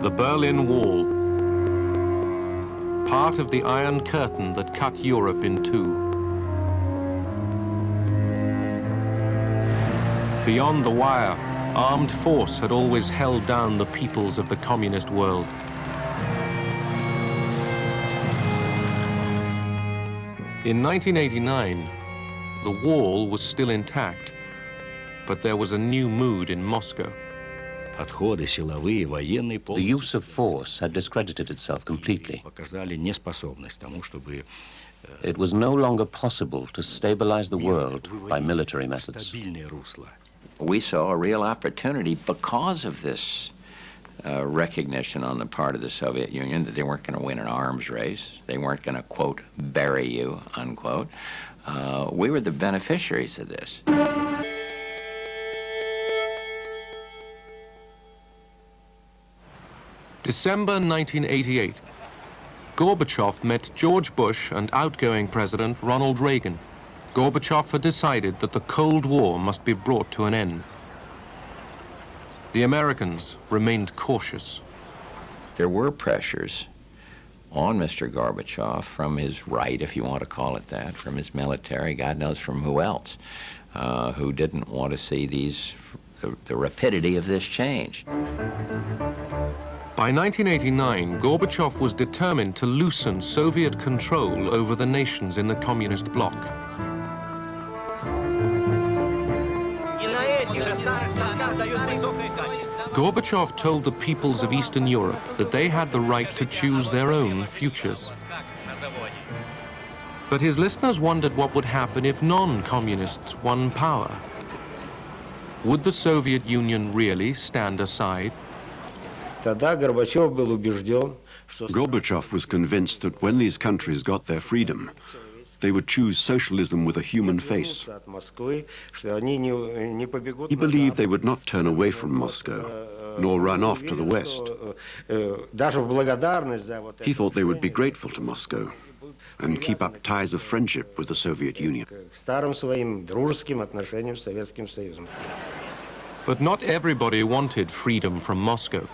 The Berlin Wall, part of the Iron Curtain that cut Europe in two. Beyond the wire, armed force had always held down the peoples of the communist world. In 1989, the wall was still intact, but there was a new mood in Moscow. The use of force had discredited itself completely. It was no longer possible to stabilize the world by military methods. We saw a real opportunity because of this recognition on the part of the Soviet Union that they weren't going to win an arms race. They weren't going to, quote, bury you, unquote. We were the beneficiaries of this. December 1988. Gorbachev met George Bush and outgoing President Ronald Reagan. Gorbachev had decided that the Cold War must be brought to an end. The Americans remained cautious. There were pressures on Mr. Gorbachev from his right, if you want to call it that, from his military, God knows from who else, who didn't want to see the rapidity of this change. By 1989, Gorbachev was determined to loosen Soviet control over the nations in the communist bloc. Gorbachev told the peoples of Eastern Europe that they had the right to choose their own futures. But his listeners wondered what would happen if non-communists won power. Would the Soviet Union really stand aside? Gorbachev was convinced that when these countries got their freedom, they would choose socialism with a human face. He believed they would not turn away from Moscow, nor run off to the West. He thought they would be grateful to Moscow and keep up ties of friendship with the Soviet Union. But not everybody wanted freedom from Moscow.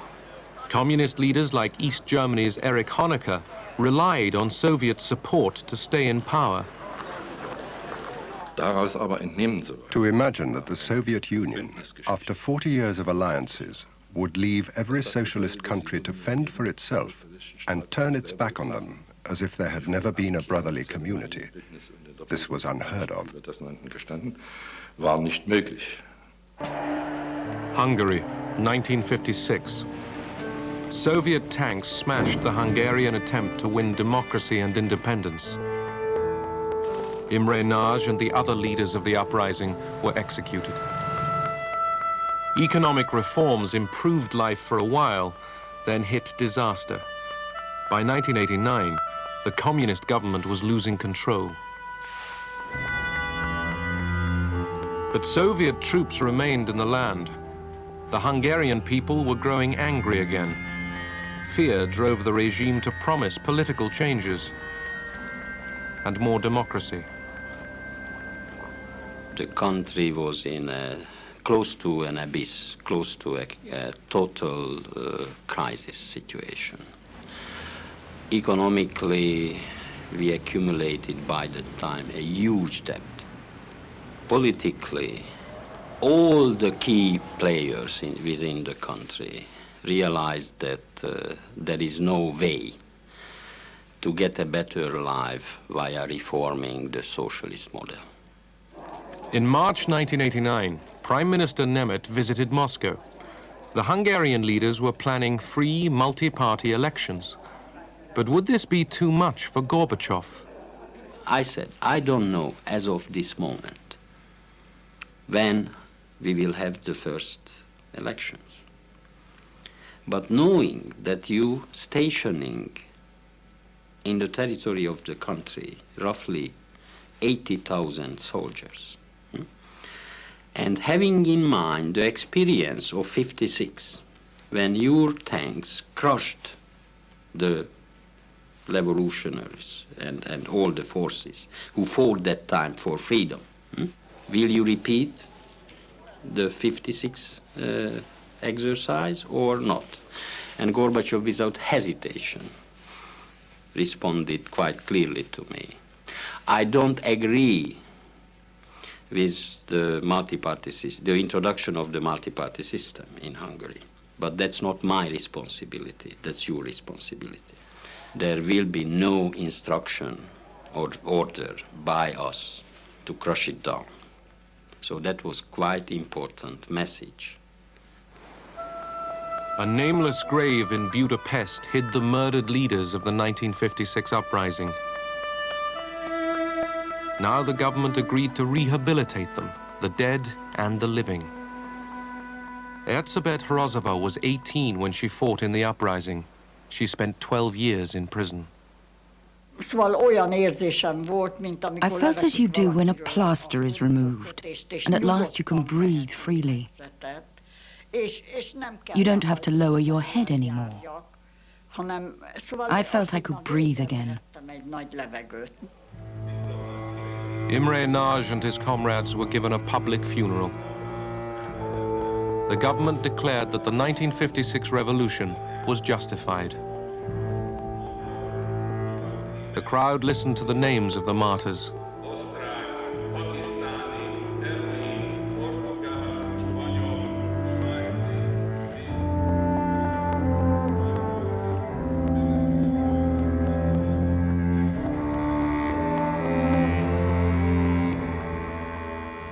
Communist leaders like East Germany's Erich Honecker relied on Soviet support to stay in power. To imagine that the Soviet Union, after 40 years of alliances, would leave every socialist country to fend for itself and turn its back on them as if there had never been a brotherly community, this was unheard of. Hungary, 1956. Soviet tanks smashed the Hungarian attempt to win democracy and independence. Imre Nagy and the other leaders of the uprising were executed. Economic reforms improved life for a while, then hit disaster. By 1989, the communist government was losing control. But Soviet troops remained in the land. The Hungarian people were growing angry again. Fear drove the regime to promise political changes and more democracy. The country was in close to an abyss, close to a total crisis situation. Economically, we accumulated by the time a huge debt. Politically, all the key players within the country realized that there is no way to get a better life via reforming the socialist model. In March 1989, Prime Minister Nemeth visited Moscow. The Hungarian leaders were planning free, multi-party elections. But would this be too much for Gorbachev? I said, I don't know as of this moment when we will have the first elections. But knowing that you stationing in the territory of the country roughly 80,000 soldiers, and having in mind the experience of '56, when your tanks crushed the revolutionaries and all the forces who fought that time for freedom, will you repeat the '56 exercise or not? And Gorbachev, without hesitation, responded quite clearly to me. I don't agree with the multi-party system, the introduction of the multi-party system in Hungary. But that's not my responsibility, that's your responsibility. There will be no instruction or order by us to crush it down. So that was quite important message. A nameless grave in Budapest hid the murdered leaders of the 1956 uprising. Now the government agreed to rehabilitate them, the dead and the living. Erzsébet Hrozova was 18 when she fought in the uprising. She spent 12 years in prison. I felt as you do when a plaster is removed, and at last you can breathe freely. You don't have to lower your head anymore. I felt I could breathe again. Imre Nagy and his comrades were given a public funeral. The government declared that the 1956 revolution was justified. The crowd listened to the names of the martyrs.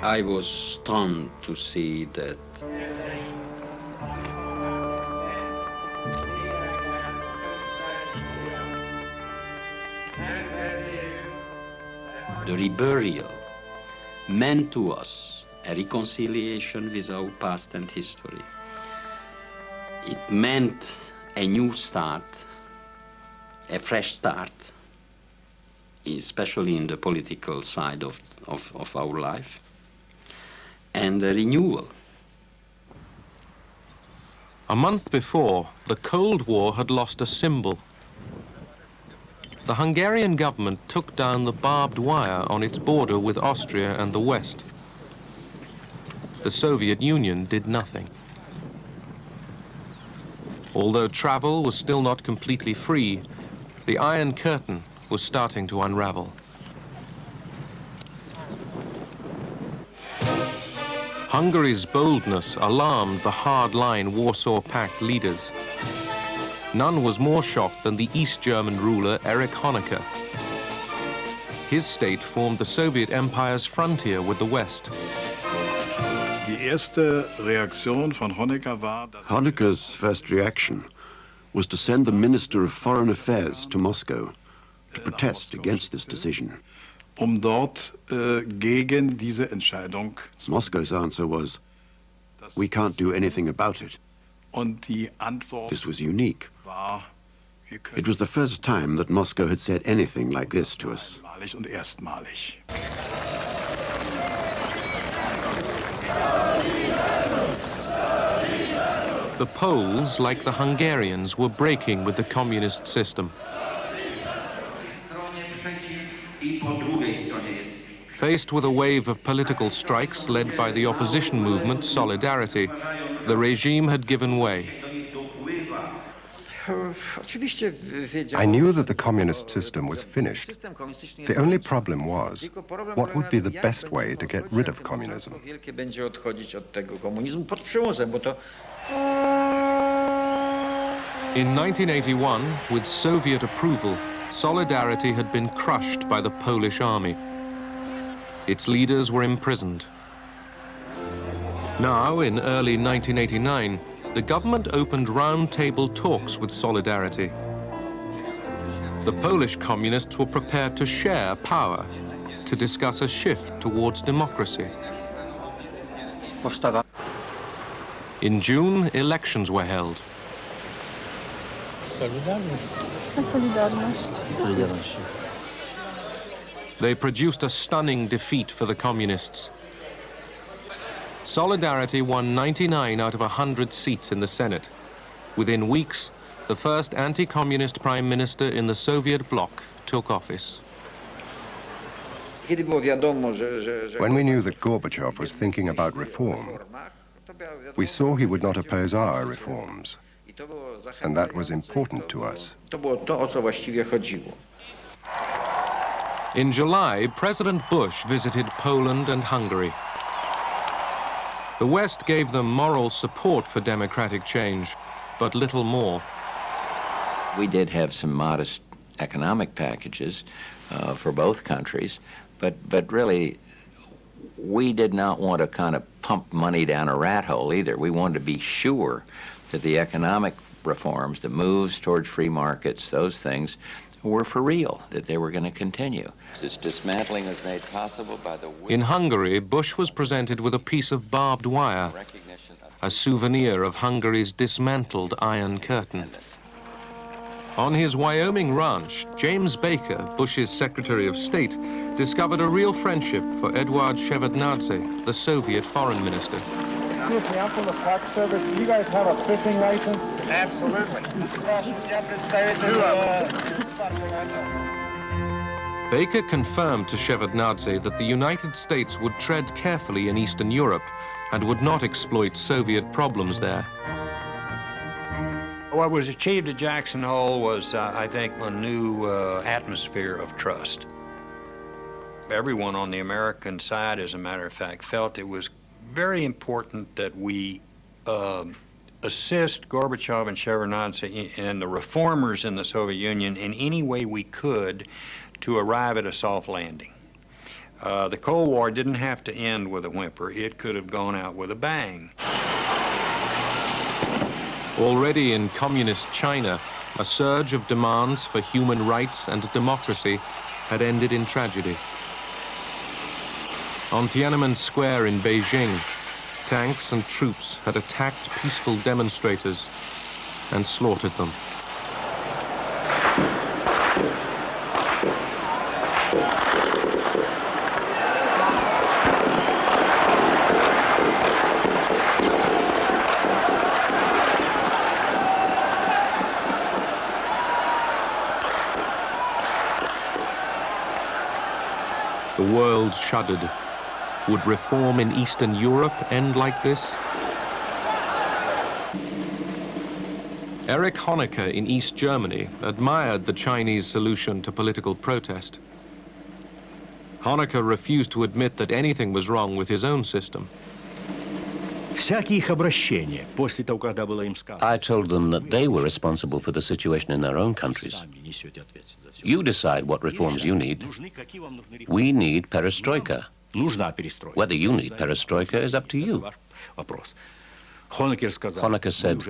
I was stunned to see that the reburial meant to us a reconciliation with our past and history. It meant a new start, a fresh start, especially in the political side of our life, and a renewal. A month before, the Cold War had lost a symbol. The Hungarian government took down the barbed wire on its border with Austria and the West. The Soviet Union did nothing. Although travel was still not completely free, the Iron Curtain was starting to unravel. Hungary's boldness alarmed the hard-line Warsaw Pact leaders. None was more shocked than the East German ruler Erich Honecker. His state formed the Soviet Empire's frontier with the West. Honecker's first reaction was to send the Minister of Foreign Affairs to Moscow to protest against this decision. Moscow's answer was, "We can't do anything about it." This was unique. It was the first time that Moscow had said anything like this to us. The Poles, like the Hungarians, were breaking with the communist system. Faced with a wave of political strikes led by the opposition movement Solidarity, the regime had given way. I knew that the communist system was finished. The only problem was, what would be the best way to get rid of communism? In 1981, with Soviet approval, Solidarity had been crushed by the Polish army. Its leaders were imprisoned. Now, in early 1989, the government opened round-table talks with Solidarity. The Polish communists were prepared to share power, to discuss a shift towards democracy. In June, elections were held. They produced a stunning defeat for the communists. Solidarity won 99 out of 100 seats in the Senate. Within weeks, the first anti-communist prime minister in the Soviet bloc took office. When we knew that Gorbachev was thinking about reform, we saw he would not oppose our reforms. And that was important to us. In July, President Bush visited Poland and Hungary. The West gave them moral support for democratic change, but little more. We did have some modest economic packages for both countries, but really, we did not want to kind of pump money down a rat hole either. We wanted to be sure that the economic reforms, the moves towards free markets, those things, were for real, that they were going to continue. This dismantling was made possible by the... In Hungary, Bush was presented with a piece of barbed wire, a souvenir of Hungary's dismantled Iron Curtain. On his Wyoming ranch, James Baker, Bush's Secretary of State, discovered a real friendship for Eduard Shevardnadze, the Soviet foreign minister. Excuse me, I'm from the Park Service. Do you guys have a fishing license? Absolutely. Baker confirmed to Shevardnadze that the United States would tread carefully in Eastern Europe and would not exploit Soviet problems there. What was achieved at Jackson Hole was, I think, a new atmosphere of trust. Everyone on the American side, as a matter of fact, felt it was very important that we assist Gorbachev and Shevardnadze and the reformers in the Soviet Union in any way we could to arrive at a soft landing. The Cold War didn't have to end with a whimper. It could have gone out with a bang. Already in communist China, a surge of demands for human rights and democracy had ended in tragedy. On Tiananmen Square in Beijing, tanks and troops had attacked peaceful demonstrators and slaughtered them. The world shuddered. Would reform in Eastern Europe end like this? Erich Honecker in East Germany admired the Chinese solution to political protest. Honecker refused to admit that anything was wrong with his own system. I told them that they were responsible for the situation in their own countries. You decide what reforms you need. We need perestroika. Whether you need perestroika is up to you. Honecker said,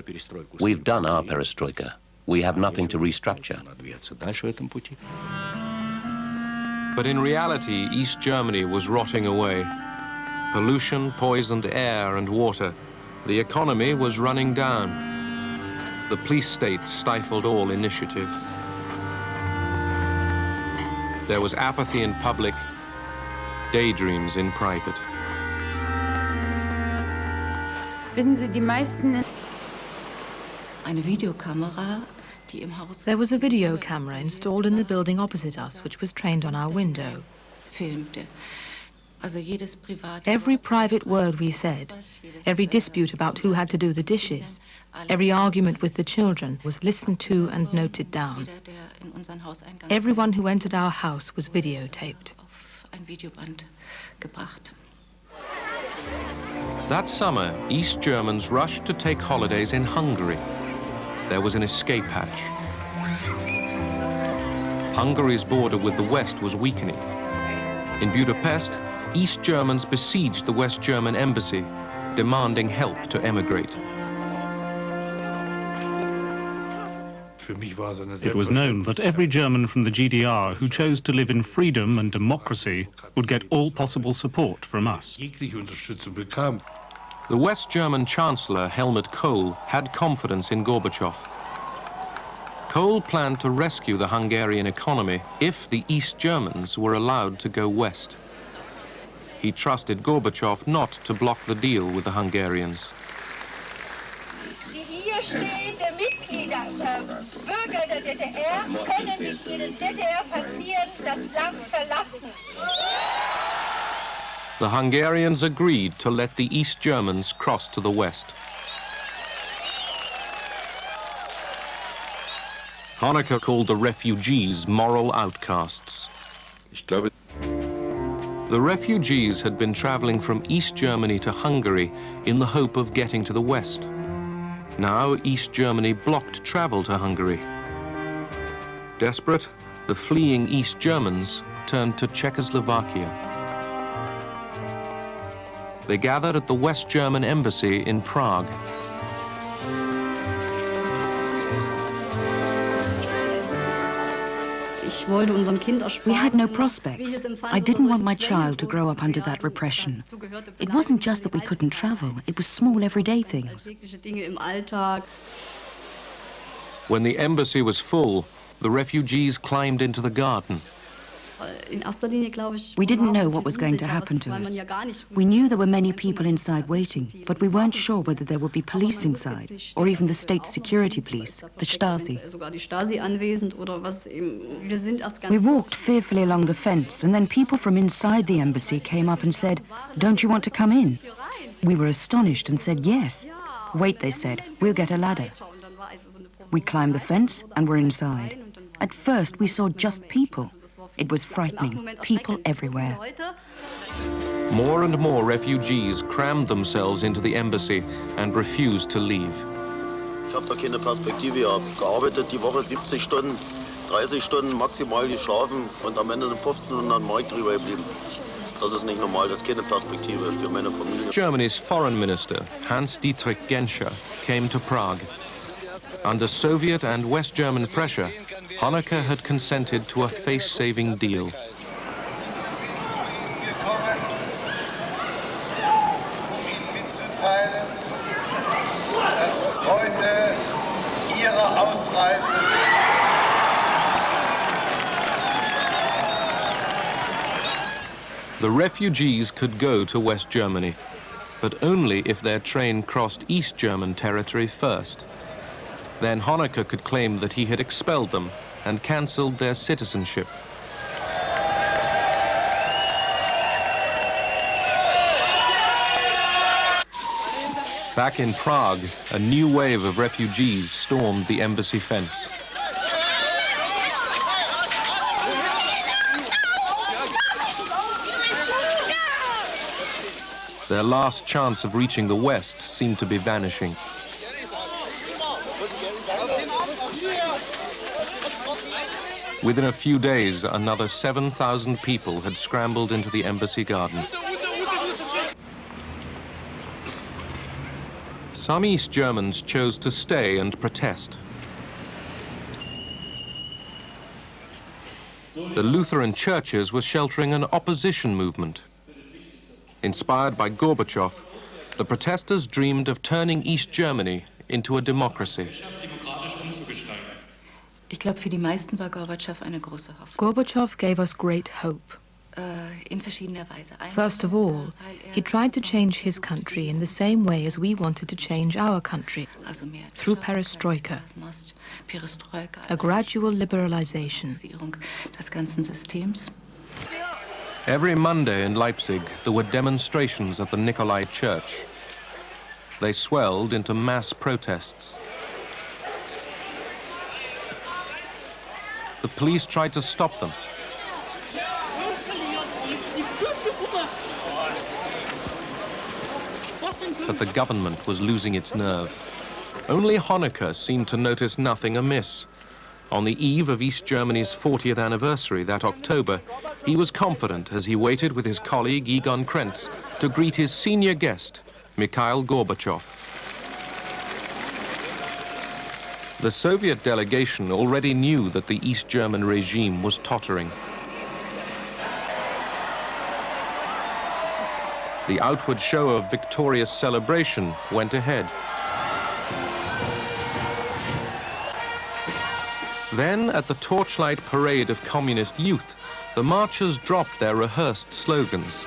we've done our perestroika. We have nothing to restructure. But in reality, East Germany was rotting away. Pollution poisoned air and water. The economy was running down. The police state stifled all initiative. There was apathy in public, daydreams in private. There was a video camera installed in the building opposite us, which was trained on our window. Every private word we said, every dispute about who had to do the dishes, every argument with the children was listened to and noted down. Everyone who entered our house was videotaped. That summer, East Germans rushed to take holidays in Hungary. There was an escape hatch. Hungary's border with the West was weakening. In Budapest, East Germans besieged the West German embassy, demanding help to emigrate. It was known that every German from the GDR who chose to live in freedom and democracy would get all possible support from us. The West German Chancellor, Helmut Kohl, had confidence in Gorbachev. Kohl planned to rescue the Hungarian economy if the East Germans were allowed to go west. He trusted Gorbachev not to block the deal with the Hungarians. Die hier stehenden Mitglieder, Bürger der DDR, können mit ihnen DDR passieren, das Land verlassen. The Hungarians agreed to let the East Germans cross to the west. Honecker called the refugees moral outcasts. The refugees had been traveling from East Germany to Hungary in the hope of getting to the West. Now East Germany blocked travel to Hungary. Desperate, the fleeing East Germans turned to Czechoslovakia. They gathered at the West German embassy in Prague. We had no prospects. I didn't want my child to grow up under that repression. It wasn't just that we couldn't travel, it was small everyday things. When the embassy was full, the refugees climbed into the garden. We didn't know what was going to happen to us. We knew there were many people inside waiting, but we weren't sure whether there would be police inside, or even the state security police, the Stasi. We walked fearfully along the fence, and then people from inside the embassy came up and said, "Don't you want to come in?" We were astonished and said, "Yes." "Wait," they said, "we'll get a ladder." We climbed the fence and were inside. At first, we saw just people. It was frightening, people everywhere. More and more refugees crammed themselves into the embassy and refused to leave. Ich habe da keine Perspektive gehabt. Gearbeitet die Woche 70 Stunden, 30 Stunden maximal geschlafen und am Ende 1500 Mark drüber geblieben. Das ist nicht normal, das ist keine Perspektive für meine Familie. Germany's foreign minister, Hans-Dietrich Genscher, came to Prague. Under Soviet and West German pressure, Honecker had consented to a face-saving deal. The refugees could go to West Germany, but only if their train crossed East German territory first. Then Honecker could claim that he had expelled them and cancelled their citizenship. Back in Prague, a new wave of refugees stormed the embassy fence. Their last chance of reaching the West seemed to be vanishing. Within a few days, another 7,000 people had scrambled into the embassy garden. Some East Germans chose to stay and protest. The Lutheran churches were sheltering an opposition movement. Inspired by Gorbachev, the protesters dreamed of turning East Germany into a democracy. Gorbachev gave us great hope. First of all, he tried to change his country in the same way as we wanted to change our country, through perestroika, a gradual liberalization. Every Monday in Leipzig, there were demonstrations at the Nikolai Church. They swelled into mass protests. The police tried to stop them. But the government was losing its nerve. Only Honecker seemed to notice nothing amiss. On the eve of East Germany's 40th anniversary that October, he was confident as he waited with his colleague Egon Krenz to greet his senior guest, Mikhail Gorbachev. The Soviet delegation already knew that the East German regime was tottering. The outward show of victorious celebration went ahead. Then, at the torchlight parade of communist youth, the marchers dropped their rehearsed slogans.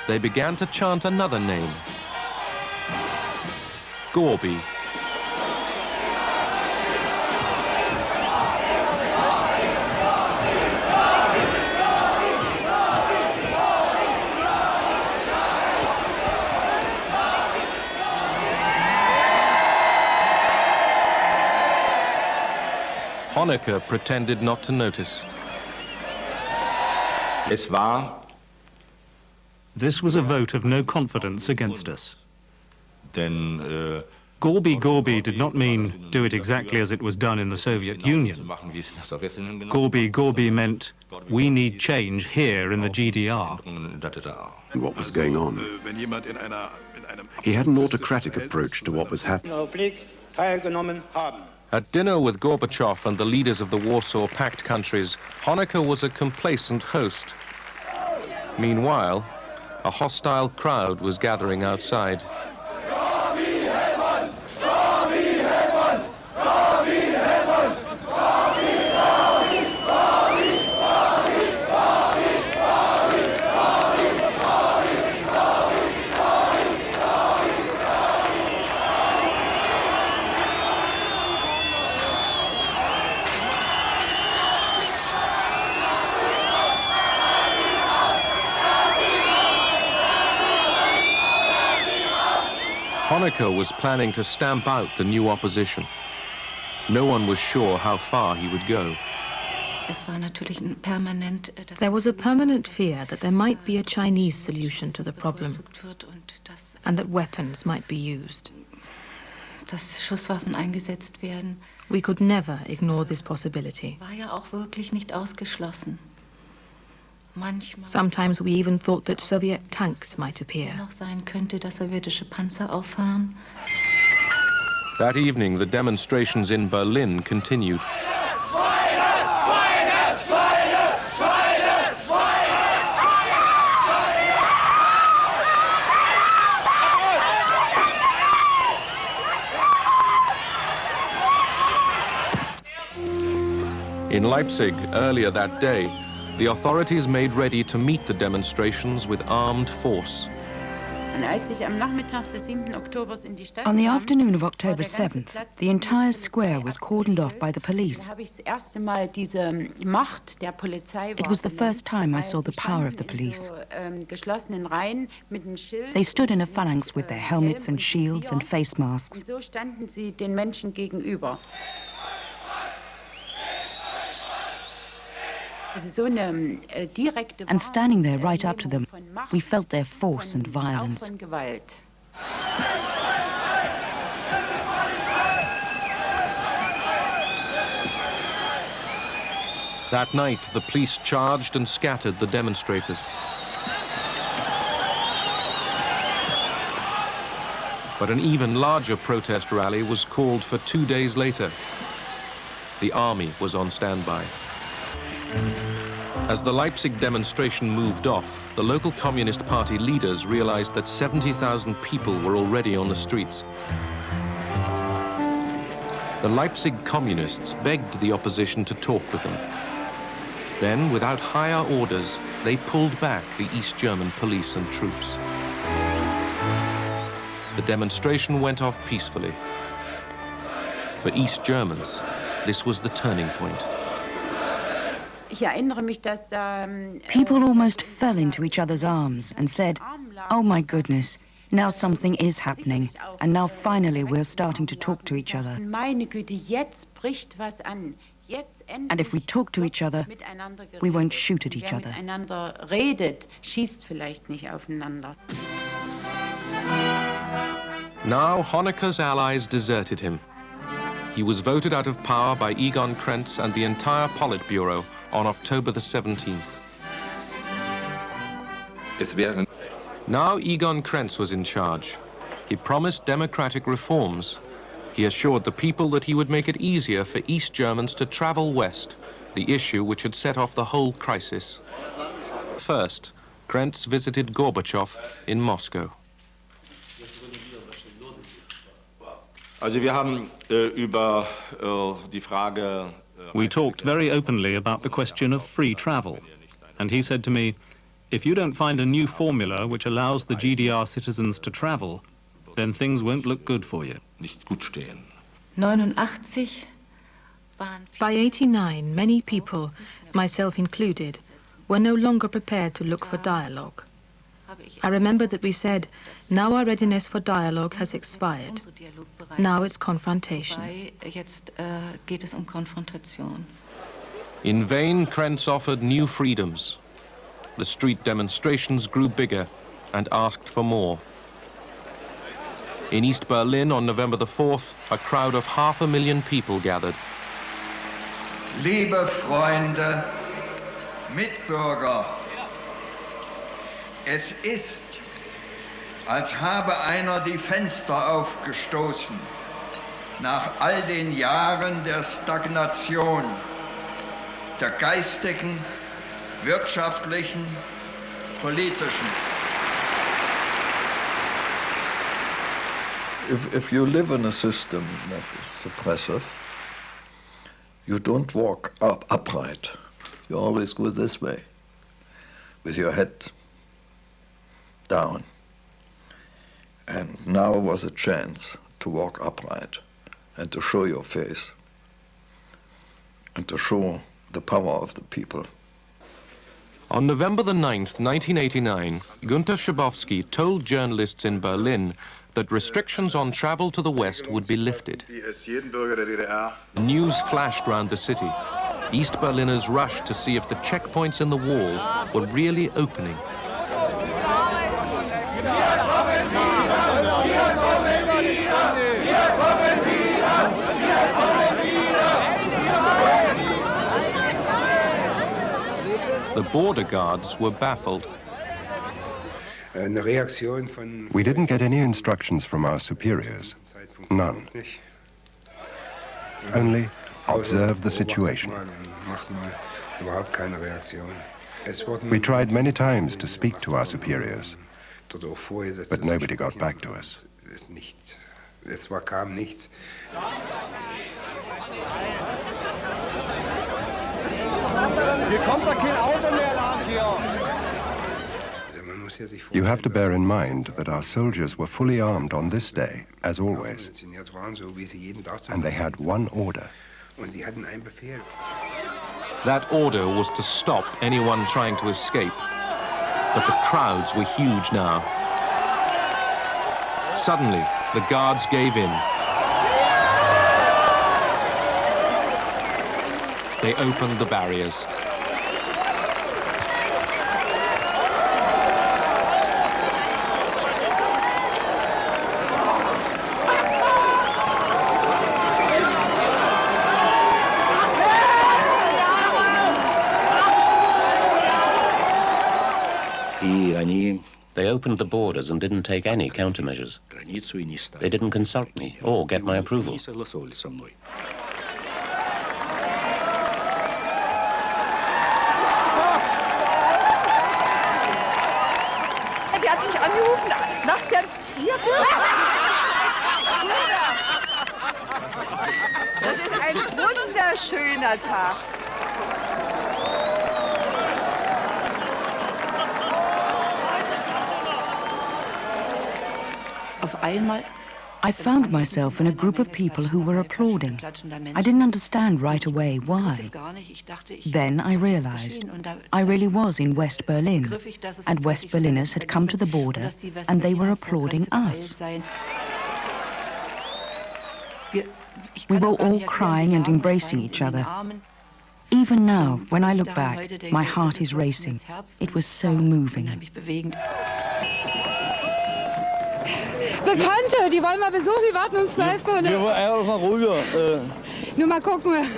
They began to chant another name, Gorby. Honecker pretended not to notice. This was a vote of no confidence against us. Gorby did not mean do it exactly as it was done in the Soviet Union. Gorby meant we need change here in the GDR. And what was going on? He had an autocratic approach to what was happening. At dinner with Gorbachev and the leaders of the Warsaw Pact countries, Honecker was a complacent host. Meanwhile, a hostile crowd was gathering outside. Honecker was planning to stamp out the new opposition. No one was sure how far he would go. There was a permanent fear that there might be a Chinese solution to the problem and that weapons might be used. We could never ignore this possibility. Sometimes we even thought that Soviet tanks might appear. That evening, the demonstrations in Berlin continued. In Leipzig, earlier that day, the authorities made ready to meet the demonstrations with armed force. On the afternoon of October 7th, the entire square was cordoned off by the police. It was the first time I saw the power of the police. They stood in a phalanx with their helmets and shields and face masks. And standing there right up to them, we felt their force and violence. That night, the police charged and scattered the demonstrators. But an even larger protest rally was called for 2 days later. The army was on standby. As the Leipzig demonstration moved off, the local Communist Party leaders realized that 70,000 people were already on the streets. The Leipzig communists begged the opposition to talk with them. Then, without higher orders, they pulled back the East German police and troops. The demonstration went off peacefully. For East Germans, this was the turning point. People almost fell into each other's arms and said, "Oh my goodness, now something is happening, and now finally we're starting to talk to each other. And if we talk to each other, we won't shoot at each other." Now Honecker's allies deserted him. He was voted out of power by Egon Krenz and the entire Politburo on October the 17th. Now Egon Krenz was in charge. He promised democratic reforms. He assured the people that he would make it easier for East Germans to travel west, the issue which had set off the whole crisis. First, Krenz visited Gorbachev in Moscow. We talked very openly about the question of free travel, and he said to me, if you don't find a new formula which allows the GDR citizens to travel, then things won't look good for you. By 89, many people, myself included, were no longer prepared to look for dialogue. I remember that we said, now our readiness for dialogue has expired. Now it's confrontation. In vain, Krentz offered new freedoms. The street demonstrations grew bigger and asked for more. In East Berlin on November the 4th, a crowd of 500,000 people gathered. Liebe Freunde, Mitbürger, es ist, als habe einer die Fenster aufgestoßen, nach all den Jahren der Stagnation, der geistigen, wirtschaftlichen, politischen. If you live in a system that is suppressive, you don't walk upright. You always go this way, with your head down. And now was a chance to walk upright and to show your face and to show the power of the people. On November the 9th, 1989, Günter Schabowski told journalists in Berlin that restrictions on travel to the West would be lifted. News flashed round the city. East Berliners rushed to see if the checkpoints in the wall were really opening. The border guards were baffled. We didn't get any instructions from our superiors. None. Only observe the situation. We tried many times to speak to our superiors, but nobody got back to us. You have to bear in mind that our soldiers were fully armed on this day, as always, and they had one order. That order was to stop anyone trying to escape, but the crowds were huge now. Suddenly, the guards gave in. They opened the barriers. They opened the borders and didn't take any countermeasures. They didn't consult me or get my approval. Die hat mich angerufen nach der Das ist ein wunderschöner Tag. I found myself in a group of people who were applauding. I didn't understand right away why. Then I realized I really was in West Berlin, and West Berliners had come to the border and they were applauding us. We were all crying and embracing each other. Even now, when I look back, my heart is racing. It was so moving. Bekannte, die wollen mal besuchen, die warten uns 12 Stunden. Wir wollen einfach mal rüber. Nur mal gucken.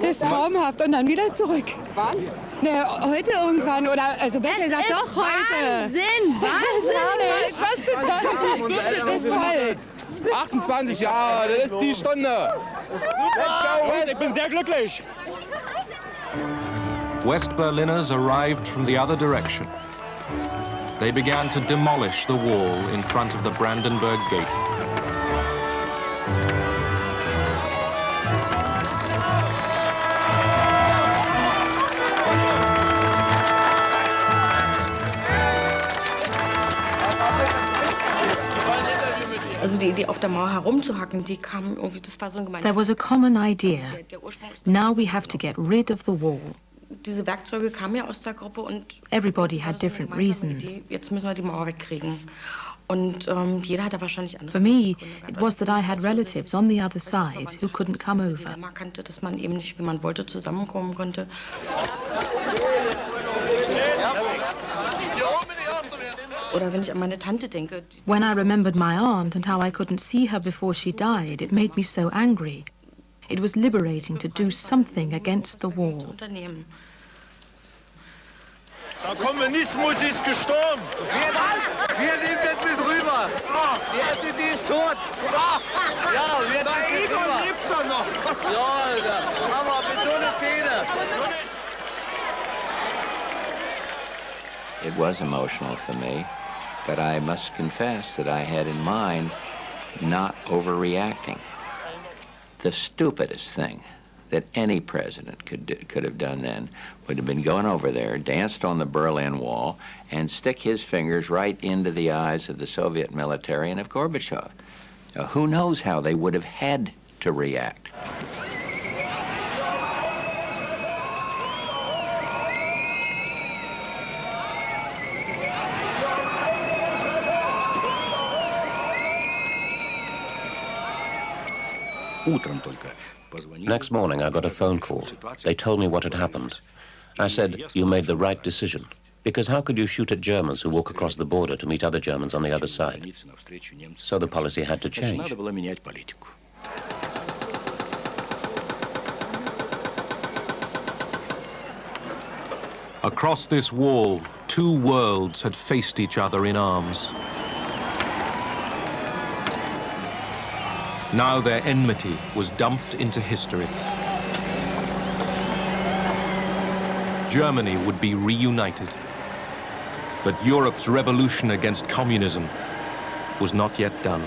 Das ist traumhaft. Und dann wieder zurück. Wann? Ne, heute irgendwann. Oder, also besser gesagt, doch heute. Wahnsinn! Wahnsinn! Was zu tun? Das ist toll. 28 Jahre, das ist die Stunde. Let's go, ich bin sehr glücklich. West Berliners arrived from the other direction. They began to demolish the wall in front of the Brandenburg Gate. Also die Idee, auf der Mauer herumzuhacken, die kam irgendwie, das war so ein gemeinsames. There was a common idea. Now we have to get rid of the wall. diese Werkzeuge kamen ja aus der Gruppe und Everybody had different reasons. Jetzt müssen wir die Mauer wegkriegen. Und jeder hatte wahrscheinlich andere. For me, it was that I had relatives on the other side who couldn't come over. Man kannte, dass man eben nicht, wie man wollte, zusammenkommen konnte. Oder wenn ich an meine Tante denke. When I remembered my aunt and how I couldn't see her before she died, it made me so angry. It was liberating to do something against the war. Der Kommunismus ist gestorben. Wir nehmen das mit rüber. Die SED ist tot. Ja, wir nehmen das mit rüber. Lebt doch noch. Ja, Alter. Aber mit so einer Zähne. It was emotional for me, but I must confess that I had in mind not overreacting. The stupidest thing that any president could have done then would have been going over there, danced on the Berlin Wall, and stick his fingers right into the eyes of the Soviet military and of Gorbachev. Who knows how they would have had to react. Next morning, I got a phone call. They told me what had happened. I said, you made the right decision. Because how could you shoot at Germans who walk across the border to meet other Germans on the other side? So the policy had to change. Across this wall, two worlds had faced each other in arms. Now their enmity was dumped into history. Germany would be reunited. But Europe's revolution against communism was not yet done.